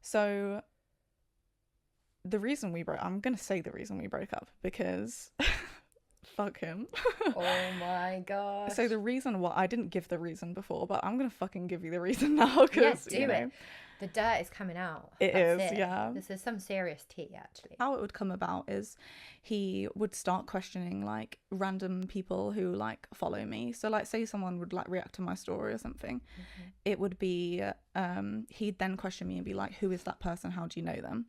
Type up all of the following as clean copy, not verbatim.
So the reason we broke, I'm gonna say the reason we broke up because fuck him. Oh my gosh. So the reason, what I didn't give the reason before, but I'm gonna fucking give you the reason now Yeah, because do it. The dirt is coming out. It That's is, yeah. This is some serious tea, actually. How it would come about is he would start questioning like random people who like follow me. So like say someone would like react to my story or something, it would be he'd then question me and be like, who is that person? How do you know them?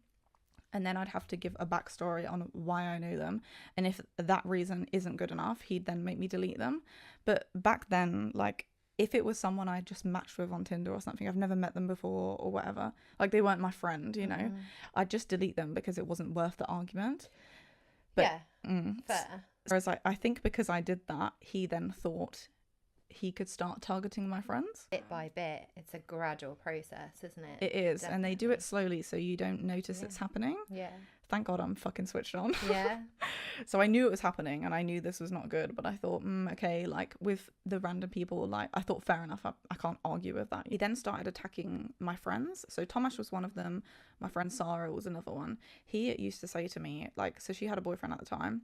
And then I'd have to give a backstory on why I know them. And if that reason isn't good enough, he'd then make me delete them. But back then, like, if it was someone I just matched with on Tinder or something, I've never met them before or whatever, like they weren't my friend, you know, I'd just delete them because it wasn't worth the argument. But, yeah, fair. Whereas I think because I did that, he then thought he could start targeting my friends. Bit by bit, it's a gradual process, isn't it? It is. Definitely. And they do it slowly so you don't notice it's happening. Yeah. Thank God I'm fucking switched on. Yeah. So I knew it was happening and I knew this was not good, but I thought, okay, like with the random people, like I thought fair enough, I can't argue with that. He then started attacking my friends. So Tomasz was one of them. My friend Sarah was another one. He used to say to me, like, so she had a boyfriend at the time.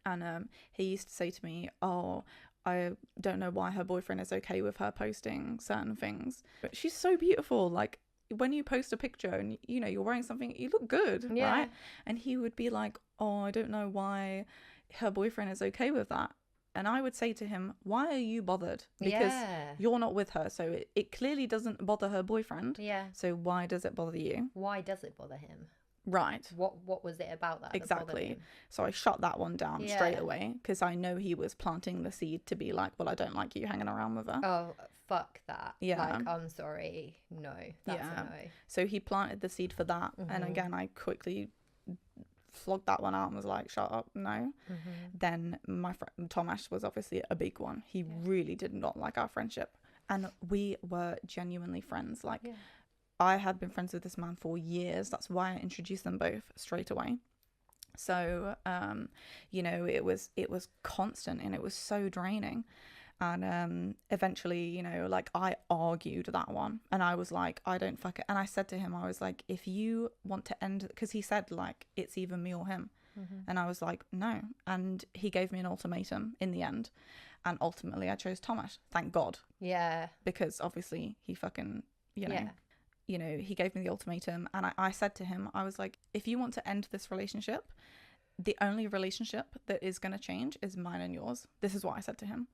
And he used to say to me, oh, I don't know why her boyfriend is okay with her posting certain things. But she's so beautiful. Like when you post a picture and you know you're wearing something, you look good, right? And he would be like, oh, I don't know why her boyfriend is okay with that. And I would say to him, why are you bothered? Because you're not with her. So it clearly doesn't bother her boyfriend. Yeah. So why does it bother you? Why does it bother him? Right. What was it about that? Exactly. So I shut that one down straight away because I know he was planting the seed to be like, well, I don't like you hanging around with her. Oh, fuck that. Yeah. Like, I'm sorry. No, that's a no. So he planted the seed for that. And again, I quickly flogged that one out and was like, shut up, no. Then my friend Tomasz was obviously a big one. He really did not like our friendship. And we were genuinely friends. Like, I had been friends with this man for years. That's why I introduced them both straight away. So, you know, it was constant and it was so draining. And eventually, you know, like I argued that one and I was like, I don't fuck it. And I said to him, I was like, if you want to end, because he said like, it's either me or him. And I was like, no. And he gave me an ultimatum in the end. And ultimately I chose Tomasz. Thank God. Yeah. Because obviously he fucking, you know. You know, he gave me the ultimatum and I said to him, I was like, if you want to end this relationship, the only relationship that is going to change is mine and yours. This is what I said to him.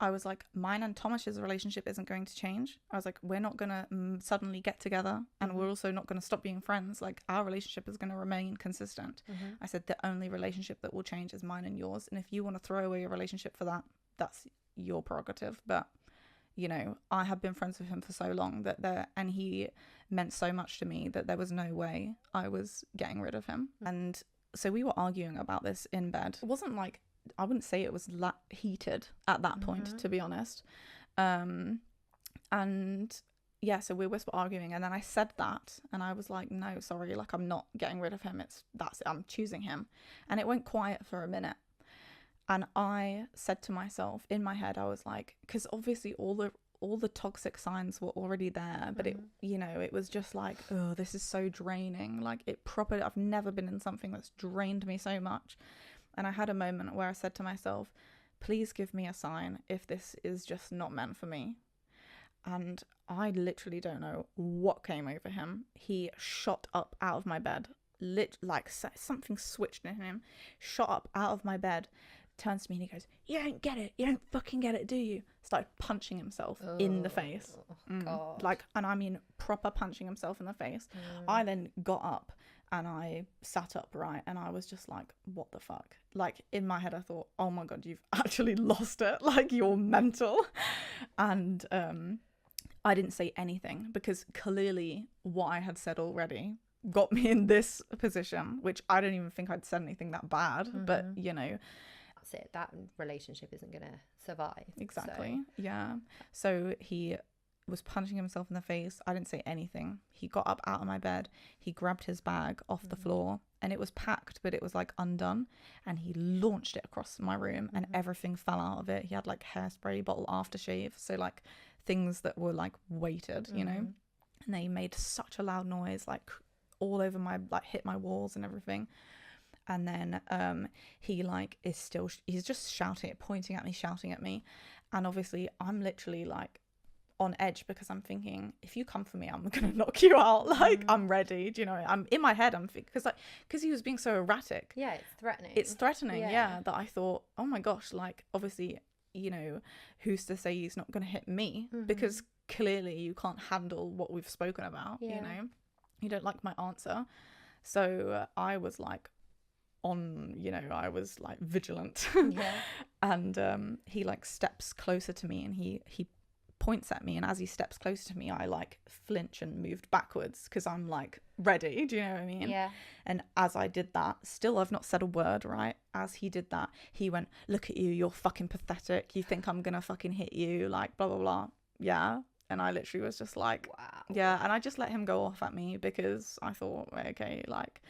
I was like, mine and Tomasz's relationship isn't going to change. I was like, we're not going to suddenly get together and we're also not going to stop being friends. Like our relationship is going to remain consistent. I said, the only relationship that will change is mine and yours. And if you want to throw away your relationship for that, that's your prerogative. But you know, I have been friends with him for so long and he meant so much to me that there was no way I was getting rid of him. And so we were arguing about this in bed. It wasn't like, I wouldn't say it was heated at that point, to be honest. And yeah, so we were arguing and then I said that and I was like, no, sorry, like I'm not getting rid of him. I'm choosing him. And it went quiet for a minute. And I said to myself in my head, I was like, because obviously all the toxic signs were already there, but it, you know, it was just like, oh, this is so draining. Like I've never been in something that's drained me so much. And I had a moment where I said to myself, please give me a sign if this is just not meant for me. And I literally don't know what came over him. He shot up out of my bed, like something switched in him, shot up out of my bed, turns to me and he goes, you don't get it, you don't fucking get it, do you? Started punching himself in the face. God. Like, and I mean proper punching himself in the face. I then got up and I sat upright and I was just like, what the fuck? Like in my head I thought, oh my God, you've actually lost it, like you're mental. And I didn't say anything because clearly what I had said already got me in this position, which I don't even think I'd said anything that bad, but you know, that's it, that relationship isn't gonna survive. Exactly. Yeah. So he was punching himself in the face. I didn't say anything. He got up out of my bed, he grabbed his bag off the floor and it was packed but it was like undone, and he launched it across my room and everything fell out of it. He had like hairspray, bottle aftershave, so like things that were like weighted, you know. and they made such a loud noise, like all over my, like hit my walls and everything. And then he like is still, he's just shouting, pointing at me, shouting at me. And obviously I'm literally like on edge because I'm thinking, if you come for me, I'm gonna knock you out. Like I'm ready. Do you know? I'm in my head. I'm because he was being so erratic. Yeah, it's threatening. It's threatening. Yeah. That I thought, oh my gosh, like obviously, you know, who's to say he's not gonna hit me? Because clearly you can't handle what we've spoken about. You know, you don't like my answer. So I was like I was like vigilant. And he like steps closer to me, and he points at me, and as he steps closer to me, I like flinch and moved backwards because I'm like ready. Do you know what I mean? Yeah. And as I did that, still I've not said a word, right? As he did that, he went, "Look at you, you're fucking pathetic. You think I'm gonna fucking hit you, like blah blah blah." Yeah. And I literally was just like, wow. Yeah. And I just let him go off at me because I thought, okay, like,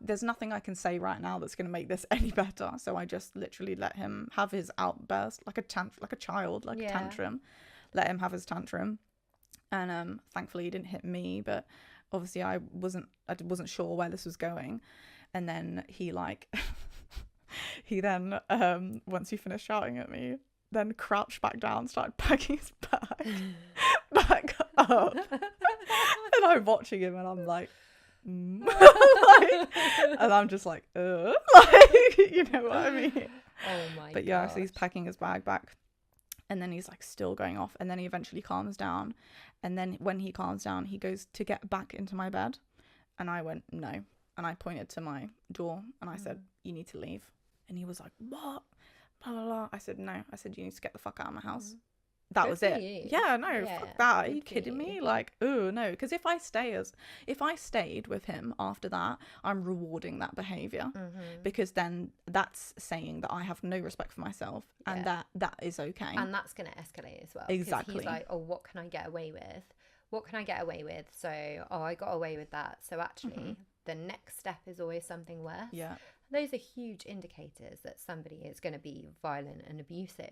there's nothing I can say right now that's going to make this any better. So I just literally let him have his outburst, like a child, like a tantrum. Let him have his tantrum. And thankfully he didn't hit me, but obviously I wasn't sure where this was going. And then he like, he then, once he finished shouting at me, then crouched back down, started packing his bag back up. And I'm watching him and I'm like, like, and I'm just like, like, you know what I mean? Oh my But yeah, so he's packing his bag back, and then he's like still going off, and then he eventually calms down. And then when he calms down, he goes to get back into my bed, and I went, no. And I pointed to my door and I said, you need to leave. And he was like, what? Blah, blah, blah. I said, no. I said, you need to get the fuck out of my house. That was it. You. Yeah, no, fuck that. Are you kidding me? Like, oh no. Because if I stayed with him after that, I'm rewarding that behavior, because then that's saying that I have no respect for myself, and that is okay. And that's going to escalate as well. Exactly. He's like, oh, what can I get away with? What can I get away with? So, oh, I got away with that. So actually, the next step is always something worse. Yeah. Those are huge indicators that somebody is going to be violent and abusive,